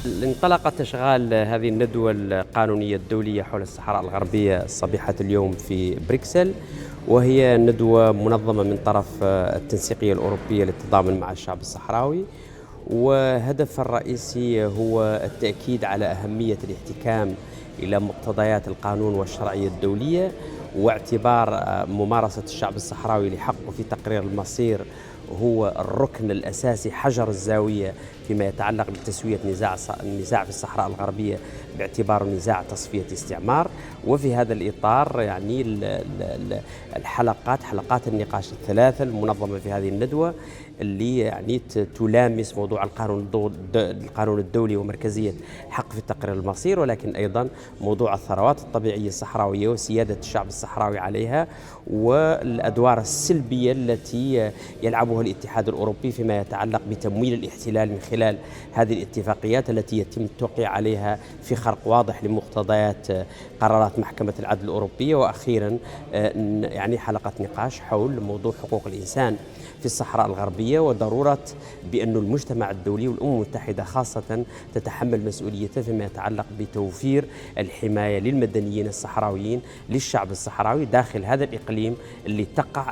انطلقت إشغال هذه الندوة القانونية الدولية حول الصحراء الغربية صبيحة اليوم في بريكسل، وهي ندوة منظمة من طرف التنسيقية الأوروبية للتضامن مع الشعب الصحراوي، وهدفها الرئيسي هو التأكيد على أهمية الاحتكام إلى مقتضيات القانون والشرعية الدولية، واعتبار ممارسة الشعب الصحراوي لحقه في تقرير المصير هو الركن الأساسي، حجر الزاوية فيما يتعلق بتسوية النزاع في الصحراء الغربية باعتباره نزاع تصفية استعمار. وفي هذا الإطار يعني حلقات النقاش الثلاثة المنظمة في هذه الندوة اللي يعني تلامس موضوع القانون الدولي ومركزية حق في التقرير المصير، ولكن أيضا موضوع الثروات الطبيعية الصحراوية وسيادة الشعب الصحراوي عليها، والأدوار السلبية التي يلعبها الاتحاد الأوروبي فيما يتعلق بتمويل الاحتلال من خلال هذه الاتفاقيات التي يتم التوقيع عليها في خرق واضح لمقتضيات قرارات محكمة العدل الأوروبية. وأخيرا يعني حلقة نقاش حول موضوع حقوق الإنسان في الصحراء الغربية، وضرورة بأن المجتمع الدولي والأمم المتحدة خاصة تتحمل مسؤوليته فيما يتعلق بتوفير الحماية للمدنيين الصحراويين للشعب الصحراوي داخل هذا الإقليم اللي تقع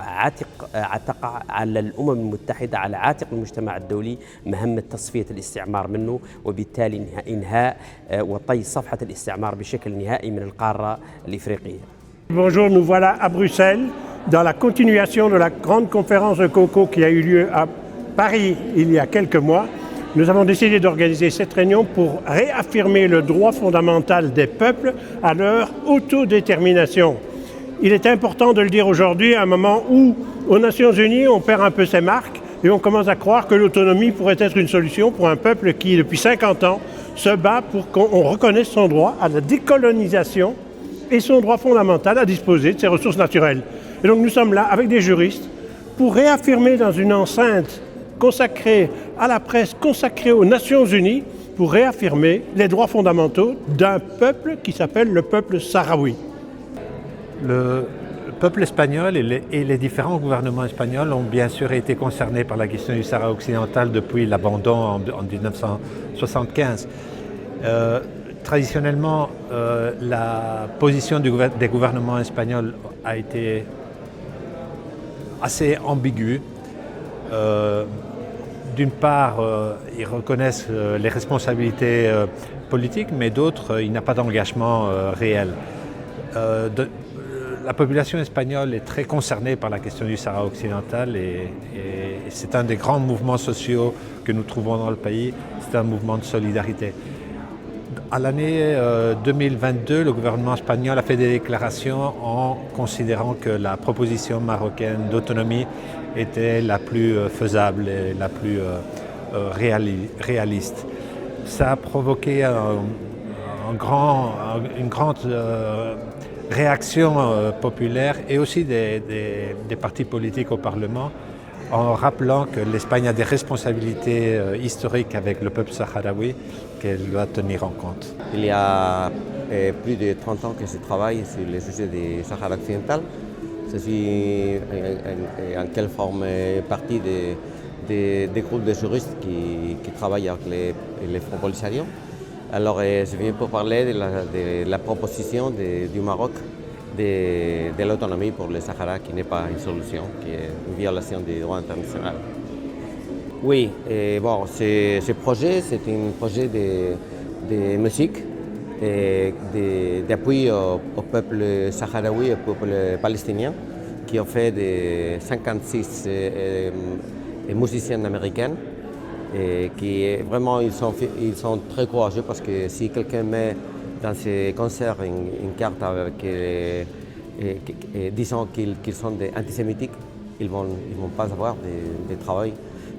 على الأمم المتحدة، على عاتق المجتمع الدولي مهمة تصفية الاستعمار منه، وبالتالي إنهاء وطي صفحة الاستعمار بشكل نهائي من القارة الإفريقية. Bonjour, nous voilà à Bruxelles dans la continuation de la grande conférence de Coco qui a eu lieu à Paris il y a quelques mois. Nous avons décidé d'organiser cette réunion pour réaffirmer le droit fondamental des peuples à leur autodétermination. Il est important de le dire aujourd'hui à un moment où, aux Nations Unies, on perd un peu ses marques et on commence à croire que l'autonomie pourrait être une solution pour un peuple qui, depuis 50 ans, se bat pour qu'on reconnaisse son droit à la décolonisation et son droit fondamental à disposer de ses ressources naturelles. Et donc nous sommes là avec des juristes pour réaffirmer dans une enceinte consacrée à la presse, consacrée aux Nations Unies, pour réaffirmer les droits fondamentaux d'un peuple qui s'appelle le peuple sahraoui. Le peuple espagnol et les différents gouvernements espagnols ont bien sûr été concernés par la question du Sahara occidental depuis l'abandon en 1975. Traditionnellement, la position des gouvernements espagnols a été assez ambiguë. D'une part, ils reconnaissent les responsabilités politiques, mais d'autres, il n'y a pas d'engagement réel. La population espagnole est très concernée par la question du Sahara occidental et c'est un des grands mouvements sociaux que nous trouvons dans le pays. C'est un mouvement de solidarité. À l'année 2022, le gouvernement espagnol a fait des déclarations en considérant que la proposition marocaine d'autonomie était la plus faisable et la plus réaliste. Ça a provoqué une grande réaction populaire et aussi des partis politiques au Parlement, en rappelant que l'Espagne a des responsabilités historiques avec le peuple sahraoui qu'elle doit tenir en compte. Il y a plus de 30 ans que je travaille sur le sujet du Sahara occidental. Je suis en quelle forme partie des groupes de juristes qui travaillent avec les Front Polisario. Alors je viens pour parler de la proposition du Maroc de l'autonomie pour le Sahara, qui n'est pas une solution, qui est une violation du droit international. Oui, bon, ce projet, c'est un projet de musique, d'appui au peuple sahraoui et au peuple palestinien, qui ont fait de 56 musiciens américains. Et qui vraiment ils sont très courageux, parce que si quelqu'un met dans ses concerts une carte avec disant qu'ils sont antisémites, ils vont pas avoir de travail.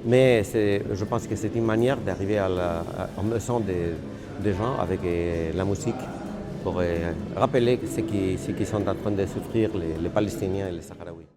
Mais je pense que c'est une manière d'arriver à la leçon des gens avec la musique, pour rappeler ce qui sont en train de souffrir les Palestiniens et les Sahraouis.